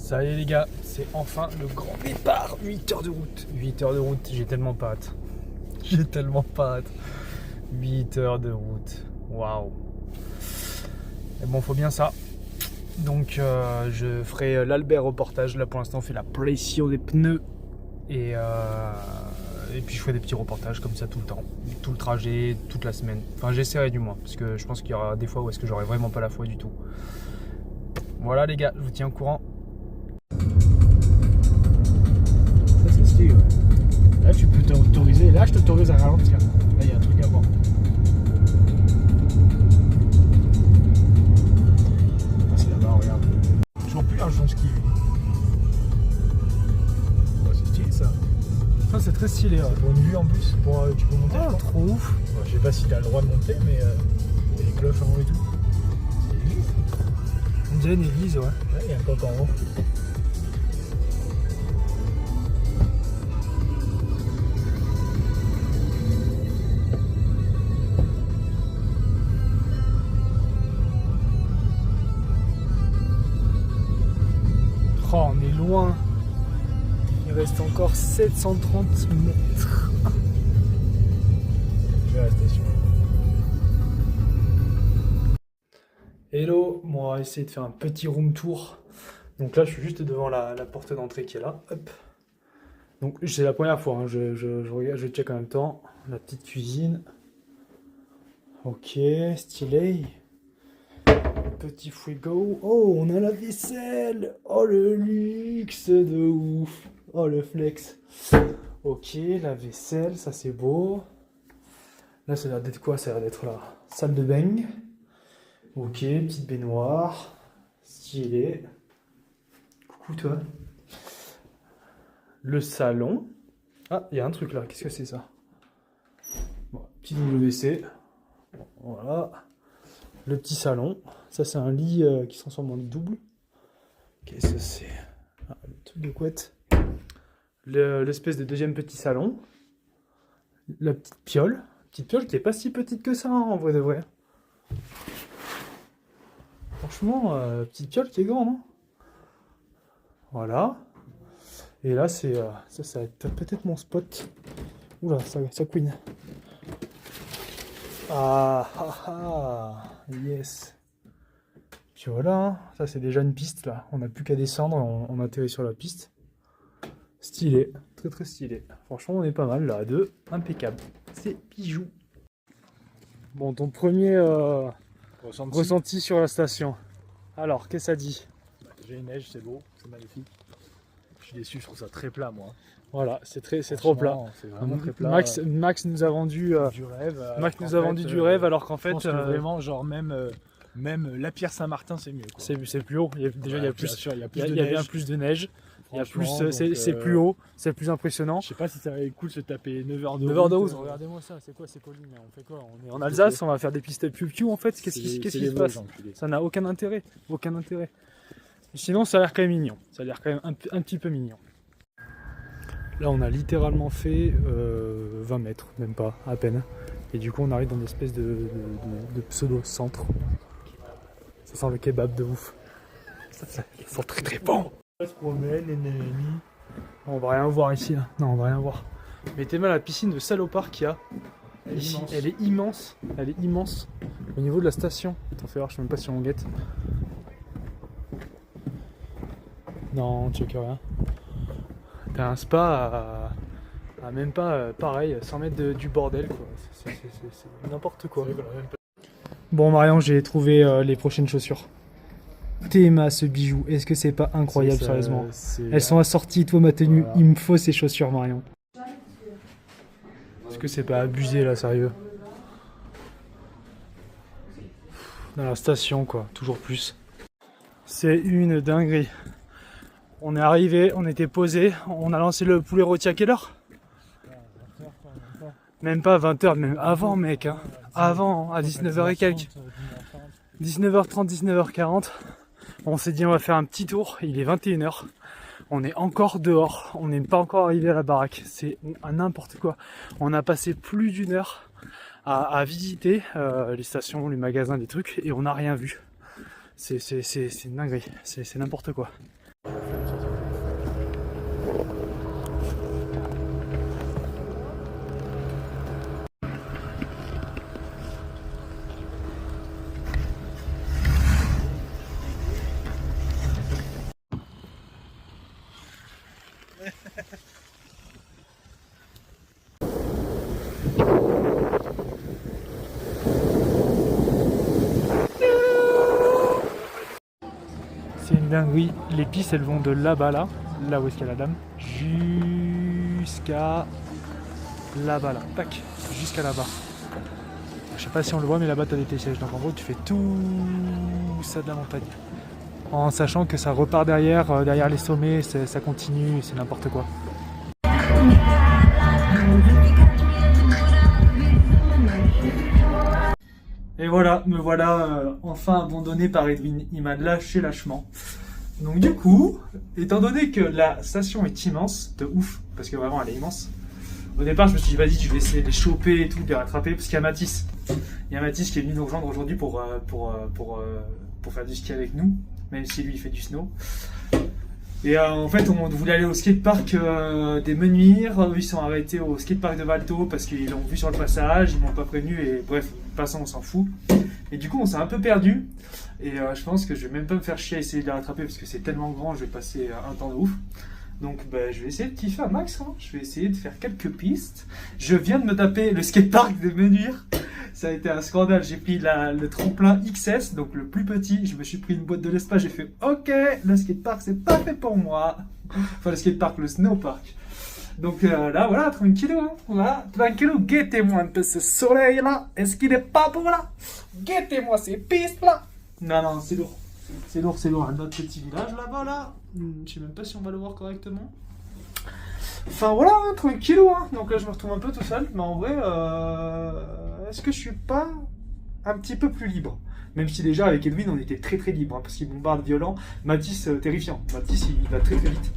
Ça y est les gars, c'est enfin le grand départ. 8 heures de route. 8 heures de route, j'ai tellement pas hâte. J'ai tellement pas hâte. 8 heures de route. Waouh. Mais bon, faut bien ça. Donc je ferai l'Albert reportage. Là pour l'instant on fait la pression des pneus. Et puis je ferai des petits reportages comme ça tout le temps. Tout le trajet, toute la semaine. Enfin j'essaierai du moins. Parce que je pense qu'il y aura des fois où est-ce que j'aurai vraiment pas la foi du tout. Voilà les gars, je vous tiens au courant. Ça c'est stylé, ouais. Là tu peux t'autoriser, là je t'autorise à ralentir. Là il y a un truc à voir. Ah, c'est là-bas, regarde. Toujours plus un jaune ski. Ouais, c'est stylé ça. Ça c'est très stylé. C'est pour une vue en plus, tu peux monter. Oh, trop ouf. Ouais, je sais pas s'il a le droit de monter, mais il y a les cloches en haut et tout. C'est l'église. On dirait une église, ouais. Ouais, il y a un coq en haut. Oh, on est loin. Il reste encore 730 mètres. Je vais à la station. Hello, bon, on va essayer de faire un petit room tour. Donc là, je suis juste devant la porte d'entrée qui est là. Hop. Donc c'est la première fois, hein. Je regarde, je check en même temps. La petite cuisine. Ok, stylé. Petit frigo. Oh, on a la vaisselle. Oh, le luxe de ouf. Oh, le flex. Ok, la vaisselle, ça c'est beau. Là, ça a l'air d'être quoi? Ça a l'air d'être la salle de bain. Ok, petite baignoire. Stylé. Coucou toi. Le salon. Ah, il y a un truc là. Qu'est-ce que c'est ça? Bon, petit WC. Voilà. Le petit salon. Ça, c'est un lit qui se transforme en lit double. Qu'est-ce que c'est? Ah, le truc de couette. L'espèce de deuxième petit salon. La petite piole. Petite piole qui est pas si petite que ça, hein, en vrai de vrai. Franchement, petite piole qui est grande. Hein. Voilà. Et là, c'est ça va être peut-être mon spot. Oula, ça couine. Ah, ah, ah, yes. Puis voilà, ça c'est déjà une piste là. On n'a plus qu'à descendre, on atterrit sur la piste. Stylé, très très stylé. Franchement, on est pas mal là, à deux, impeccable. C'est bijou. Bon, ton premier ressenti sur la station. Alors, qu'est-ce que ça dit? Déjà il neige, c'est beau, c'est magnifique. Je suis déçu, je trouve ça très plat moi. Voilà, c'est trop plat. C'est vraiment très plat. Max nous a vendu du rêve. Max nous a vendu du rêve alors qu'en fait vraiment genre même la Pierre Saint-Martin c'est mieux. C'est plus haut. Déjà il y a plus, sûr, il y a bien plus de neige. Il y a plus, donc, c'est plus haut, c'est plus impressionnant. Je sais pas si ça va être cool de se taper 9 heures de 9 heures de route. Regardez-moi ça, c'est quoi ces collines? On fait quoi? On est en Alsace, on va faire des pistes piou-piou en fait. Qu'est-ce qui se passe? Ça n'a aucun intérêt, aucun intérêt. Sinon ça a l'air quand même mignon. Ça a l'air quand même un petit peu mignon. Là, on a littéralement fait 20 mètres, même pas, à peine. Et du coup, on arrive dans une espèce de pseudo-centre. Ça sent le kebab de ouf. Ça sent très très bon. On se promène et On va rien voir ici, là. Non, on va rien voir. Mais t'es mal la piscine de salopard qu'il y a ici. Elle est immense. Elle est immense. Au niveau de la station. Attends, fais voir, je sais même pas si on guette. Non, on check rien. T'as un spa à même pas pareil, 100 mètres du bordel quoi. C'est n'importe quoi. Bon Marion, j'ai trouvé les prochaines chaussures. Théma ce bijou, est-ce que c'est pas incroyable sérieusement? Elles sont assorties, toi ma tenue, voilà. Il me faut ces chaussures Marion. Est-ce que c'est pas abusé là, sérieux? Dans la station quoi, toujours plus. C'est une dinguerie. On est arrivé, on était posé, on a lancé le poulet rôti à quelle heure? Même pas 20h, même avant mec, hein. Avant, à 19h et quelques. 19h30, 19h40. On s'est dit on va faire un petit tour, il est 21h. On est encore dehors, on n'est pas encore arrivé à la baraque. C'est n'importe quoi. On a passé plus d'une heure à visiter les stations, les magasins, les trucs, et on n'a rien vu. C'est une dinguerie, c'est n'importe quoi. C'est une dinguerie. Les pistes, elles vont de là-bas, là où est-ce qu'il y a la dame, jusqu'à là-bas, là. Tac, jusqu'à là-bas. Je sais pas si on le voit, mais là-bas, tu as des tessèges. Donc en gros, tu fais tout ça de la montagne. En sachant que ça repart derrière, derrière les sommets, ça continue, c'est n'importe quoi. Et voilà, me voilà enfin abandonné par Edwin. Il m'a lâché lâchement. Donc du coup, étant donné que la station est immense, de ouf, parce que vraiment elle est immense, au départ je me suis dit vas-y je vais essayer de les choper et tout, de les rattraper, parce qu'il y a Mathis. Il y a Mathis qui est venu nous rejoindre aujourd'hui pour faire du ski avec nous, même si lui il fait du snow. Et en fait on voulait aller au skatepark des Menuires, eux ils sont arrêtés au skatepark de Valto parce qu'ils l'ont vu sur le passage, ils m'ont pas prévenu et bref, passant on s'en fout. Et du coup on s'est un peu perdu et je pense que je vais même pas me faire chier à essayer de les rattraper parce que c'est tellement grand, je vais passer un temps de ouf. Donc je vais essayer de kiffer un max, hein. Je vais essayer de faire quelques pistes. Je viens de me taper le skatepark de Menuires. Ça a été un scandale, j'ai pris le tremplin XS, donc le plus petit, je me suis pris une boîte de l'espace, j'ai fait ok, le skatepark c'est pas fait pour moi. Enfin le skatepark, le snowpark. Donc là voilà, tranquillou, hein. Voilà, tranquillou, guettez-moi un peu ce soleil là, est-ce qu'il n'est pas beau là? Guettez-moi ces pistes là. Non, c'est lourd. C'est lourd, notre petit village là-bas là. Je sais même pas si on va le voir correctement. Enfin voilà, hein, tranquillou, hein. Donc là je me retrouve un peu tout seul, mais en vrai, est-ce que je suis pas un petit peu plus libre? Même si déjà avec Edwin on était très libre, hein, parce qu'il bombarde violent. Mathis terrifiant, Mathis il va très vite.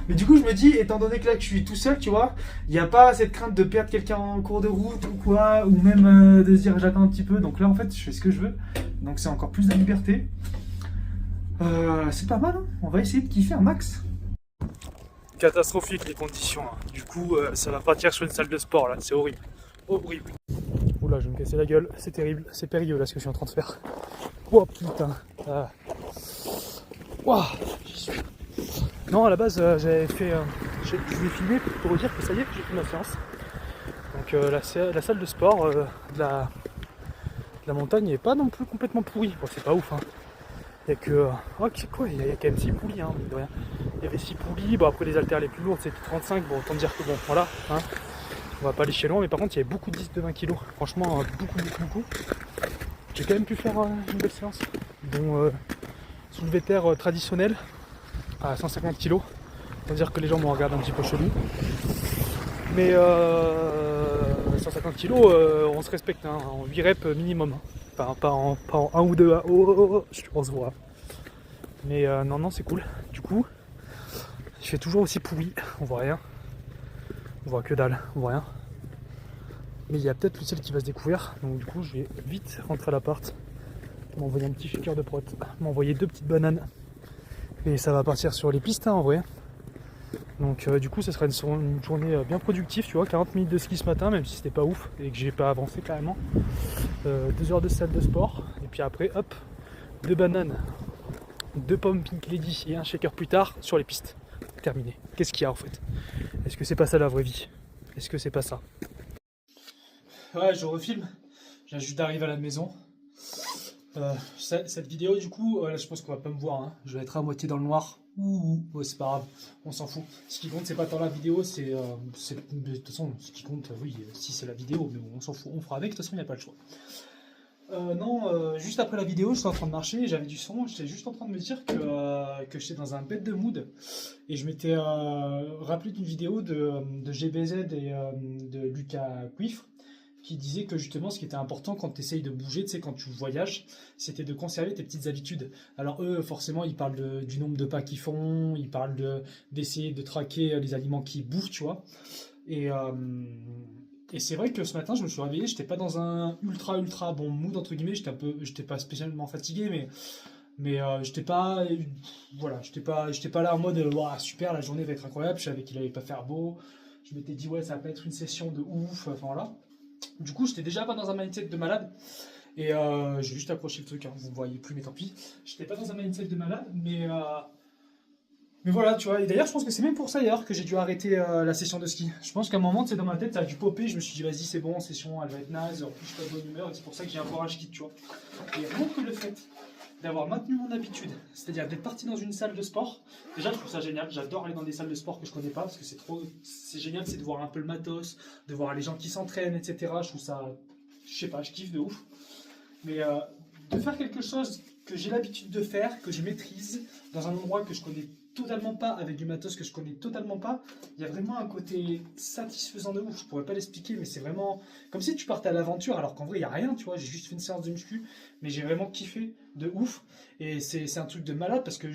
Mais du coup je me dis, étant donné que là que je suis tout seul, tu vois, il n'y a pas cette crainte de perdre quelqu'un en cours de route ou quoi, ou même de se dire j'attends un petit peu. Donc là en fait je fais ce que je veux, donc c'est encore plus de liberté. C'est pas mal, hein. On va essayer de kiffer un max. Catastrophique les conditions, hein. Du coup ça va partir sur une salle de sport là, c'est horrible. Horrible. Oula, je vais me casser la gueule, c'est terrible, c'est périlleux là ce que je suis en train de faire. Oh putain. Wow, j'y suis. Non, à la base j'avais fait. Je vous ai filmé pour vous dire que ça y est, j'ai fait ma séance. Donc la salle de sport de la montagne n'est pas non plus complètement pourrie. Bon, c'est pas ouf, hein. Il y a que. Oh, quoi, il y a quand même 6 poulies, hein, mine de rien. Il y avait 6 poulies, bon après les haltères les plus lourdes c'était 35, bon autant dire que bon, voilà, hein. On va pas aller chez loin, mais par contre il y avait beaucoup de disques de 20 kg. Franchement, beaucoup. J'ai quand même pu faire une belle séance. Dont soulevé de terre traditionnel à 150 kg. Autant dire que les gens m'ont regardé un petit peu chelou. Mais 150 kg, on se respecte, hein, en 8 reps minimum. Hein. Pas en 1 ou 2. On se voit. Mais non, c'est cool. Du coup, il fait toujours aussi pourri. On voit rien. On voit que dalle, on voit rien. Mais il y a peut-être le ciel qui va se découvrir. Donc du coup je vais vite rentrer à l'appart. M'envoyer un petit shaker de prot. M'envoyer 2 petites bananes. Et ça va partir sur les pistes, hein, en vrai. Donc du coup ça sera une journée bien productive, tu vois. 40 minutes de ski ce matin, même si c'était pas ouf et que j'ai pas avancé carrément. 2 heures de salle de sport. Et puis après hop, 2 bananes, 2 pommes Pink Lady et un shaker plus tard sur les pistes. Terminé. Qu'est-ce qu'il y a en fait? Est-ce que c'est pas ça la vraie vie? Est-ce que c'est pas ça? Ouais, je refilme. Je viens juste d'arriver à la maison. Cette vidéo, du coup, là, je pense qu'on va pas me voir. Hein. Je vais être à moitié dans le noir. Ouais, c'est pas grave. On s'en fout. Ce qui compte, c'est pas tant la vidéo, c'est. De toute façon, ce qui compte, oui, si c'est la vidéo, mais bon, on s'en fout. On fera avec. De toute façon, il n'y a pas le choix. Juste après la vidéo, j'étais en train de marcher, j'avais du son, j'étais juste en train de me dire que j'étais dans un bête de mood et je m'étais rappelé d'une vidéo de GBZ et de Lucas Quiffre qui disait que justement ce qui était important quand tu essayes de bouger, tu sais, quand tu voyages, c'était de conserver tes petites habitudes. Alors eux, forcément, ils parlent du nombre de pas qu'ils font, ils parlent d'essayer de traquer les aliments qu'ils bouffent, tu vois. Et c'est vrai que ce matin, je me suis réveillé, j'étais pas dans un ultra bon mood, entre guillemets, j'étais pas spécialement fatigué, mais j'étais pas, voilà, j'étais pas là en mode, wow, super, la journée va être incroyable, je savais qu'il allait pas faire beau, je m'étais dit, ouais, ça va pas être une session de ouf, enfin voilà. Du coup, j'étais déjà pas dans un mindset de malade, et j'ai juste accroché le truc, hein, vous voyez plus, mais tant pis, j'étais pas dans un mindset de malade, mais voilà, tu vois, et d'ailleurs je pense que c'est même pour ça d'ailleurs que j'ai dû arrêter la session de ski. Je pense qu'à un moment, c'est dans ma tête, ça a dû popper, je me suis dit vas-y c'est bon, session elle va être naze, en plus je suis pas de bonne humeur, et c'est pour ça que j'ai un courage quitte, tu vois. Et rien que le fait d'avoir maintenu mon habitude, c'est-à-dire d'être parti dans une salle de sport. Déjà, je trouve ça génial. J'adore aller dans des salles de sport que je connais pas parce que c'est génial, c'est de voir un peu le matos, de voir les gens qui s'entraînent, etc. Je trouve ça, je sais pas, je kiffe de ouf. Mais de faire quelque chose que j'ai l'habitude de faire, que je maîtrise, dans un endroit que je connais totalement pas, avec du matos que je connais totalement pas, il y a vraiment un côté satisfaisant de ouf. Je pourrais pas l'expliquer, mais c'est vraiment comme si tu partais à l'aventure, alors qu'en vrai, il y a rien, tu vois. J'ai juste fait une séance de muscu, mais j'ai vraiment kiffé de ouf. Et c'est un truc de malade parce que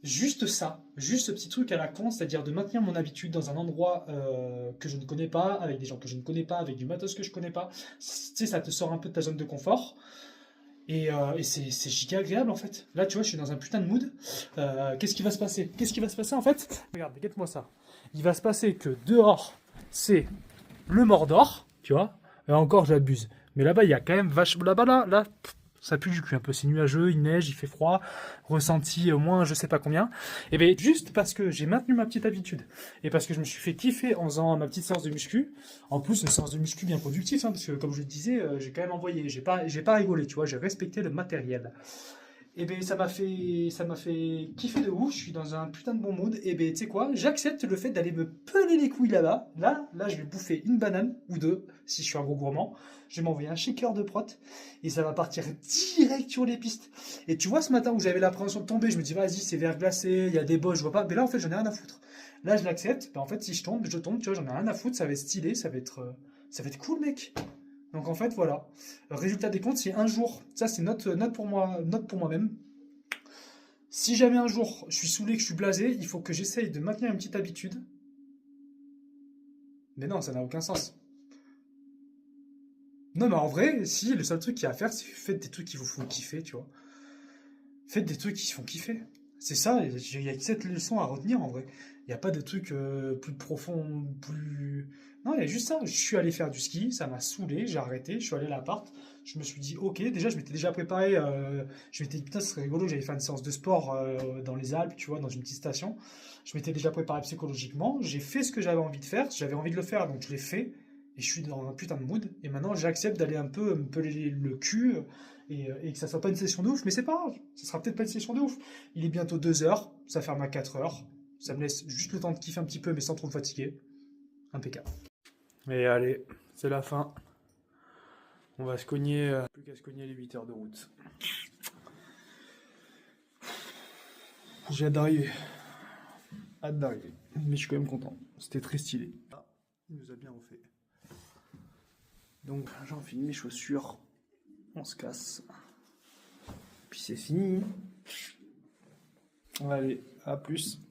juste ça, juste ce petit truc à la con, c'est-à-dire de maintenir mon habitude dans un endroit que je ne connais pas, avec des gens que je ne connais pas, avec du matos que je connais pas, tu sais, ça te sort un peu de ta zone de confort. Et c'est giga agréable en fait. Là, tu vois, je suis dans un putain de mood. Qu'est-ce qui va se passer? Qu'est-ce qui va se passer en fait? Regarde, regarde-moi ça. Il va se passer que dehors, c'est le Mordor, tu vois. Encore, j'abuse. Mais là-bas, il y a quand même vachement. Là-bas, là, ça pue du cul un peu. C'est nuageux, il neige, il fait froid. Ressenti au moins je sais pas combien. Et bien, juste parce que j'ai maintenu ma petite habitude et parce que je me suis fait kiffer en faisant ma petite séance de muscu. En plus, une séance de muscu bien productive, hein, parce que comme je le disais, j'ai quand même envoyé. J'ai pas rigolé, tu vois. J'ai respecté le matériel. Et ben ça m'a fait kiffer de ouf, je suis dans un putain de bon mood. Et ben tu sais quoi, j'accepte le fait d'aller me peler les couilles là-bas. Là, je vais bouffer une banane ou deux, si je suis un gros gourmand. Je vais m'envoyer un shaker de prot et ça va partir direct sur les pistes. Et tu vois, ce matin où j'avais l'appréhension de tomber, je me dis vas-y, c'est verglacé, il y a des boss, je vois pas. Mais là, en fait, j'en ai rien à foutre. Là, je l'accepte. Ben, en fait, si je tombe, tu vois, j'en ai rien à foutre, ça va être stylé, ça va être cool, mec. Donc en fait, voilà. Résultat des comptes, si un jour, ça c'est note pour moi, note pour moi-même. Si jamais un jour je suis saoulé, que je suis blasé, il faut que j'essaye de maintenir une petite habitude. Mais non, ça n'a aucun sens. Non, mais en vrai, si, le seul truc qu'il y a à faire, c'est faites des trucs qui vous font kiffer, tu vois. Faites des trucs qui se font kiffer. C'est ça, il y a que cette leçon à retenir en vrai. Il n'y a pas de truc plus profond, plus. Non, il y a juste ça. Je suis allé faire du ski, ça m'a saoulé, j'ai arrêté, je suis allé à l'appart. Je me suis dit, ok, déjà, je m'étais déjà préparé. Je m'étais dit, putain, ce serait rigolo, j'allais faire une séance de sport dans les Alpes, tu vois, dans une petite station. Je m'étais déjà préparé psychologiquement. J'ai fait ce que j'avais envie de faire. J'avais envie de le faire, donc je l'ai fait. Et je suis dans un putain de mood. Et maintenant, j'accepte d'aller un peu me peler le cul et que ça soit pas une session de ouf, mais c'est pas grave, ça sera peut-être pas une session de ouf. Il est bientôt 2 heures, ça ferme à 4 heures, ça me laisse juste le temps de kiffer un petit peu, mais sans trop me fatiguer. Impeccable. Et allez, c'est la fin. On va se cogner, plus qu'à se cogner les 8 heures de route. J'ai hâte d'arriver. Hâte d'arriver. Mais je suis quand même content. C'était très stylé. Ah, il nous a bien refait. Donc j'enfile mes chaussures. On se casse. Puis c'est fini. Allez, à plus.